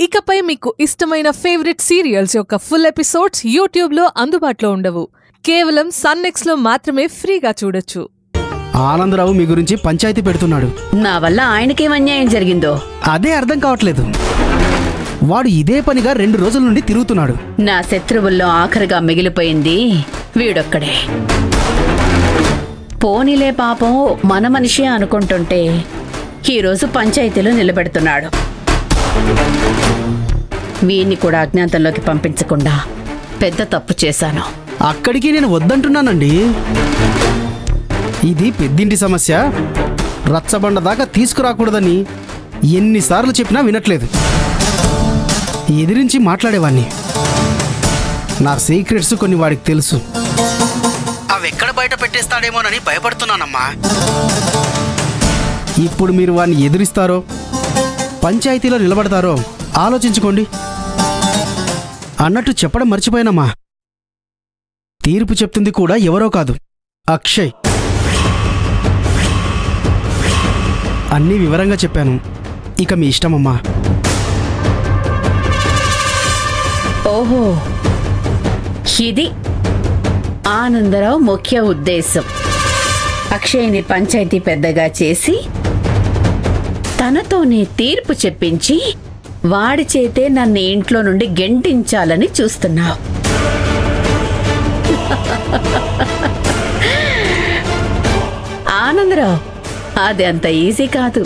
ఇకపై మీకు ఇష్టమైన ఫేవరెట్ సీరియల్స్ యొక్క ఫుల్ ఎపిసోడ్స్ యూట్యూబ్లో అందుబాటులో ఉండవు. కేవలం సన్నెక్స్లో మాత్రమే ఫ్రీగా చూడొచ్చు. ఆనందరావు మీ గురించి పంచాయతీ పెడుతున్నాడు. నా వల్ల ఆయనకేం అన్యాయం జరిగిందో అదే అర్థం కావట్లేదు. వాడు ఇదే పనిగా 2 రోజుల నుండి తిరుగుతున్నాడు. నా శత్రువుల్లో ఆఖరిగా మిగిలిపోయింది వీడొక్కడే. పోనీలే పాపం మన మనిషి అనుకుంటుంటే ఈరోజు పంచాయతీలో నిలబెడుతున్నాడు. వీణ్ణి కూడా అజ్ఞాతంలోకి పంపించకుండా పెద్ద తప్పు చేశాను. అక్కడికి నేను వద్దంటున్నానండి. ఇది పెద్దింటి సమస్య, రచ్చబండ దాకా తీసుకురాకూడదని ఎన్నిసార్లు చెప్పినా వినట్లేదు. ఎదిరించి మాట్లాడేవాణ్ణి. నా సీక్రెట్స్ కొన్ని వాడికి తెలుసు. అవెక్కడ బయట పెట్టేస్తాడేమోనని భయపడుతున్నానమ్మా. ఇప్పుడు మీరు వాడిని ఎదిరిస్తారో పంచాయతీలో నిలబడతారో ఆలోచించుకోండి. అన్నట్టు చెప్పడం మర్చిపోయానమ్మా. తీర్పు చెప్తుంది కూడా ఎవరో కాదు, అక్షయ్. అన్నీ వివరంగా చెప్పాను. ఇక మీ ఇష్టమమ్మా. ఓహో, ఇది ఆనందరావు ముఖ్య ఉద్దేశం. అక్షయ్ని పంచాయతీ పెద్దగా చేసి తనతోనే తీర్పు చెప్పించి వాడి చేతే నన్ను ఇంట్లో నుండి గెంటించాలని చూస్తున్నావు. ఆనందరావు, అది అంత ఈజీ కాదు.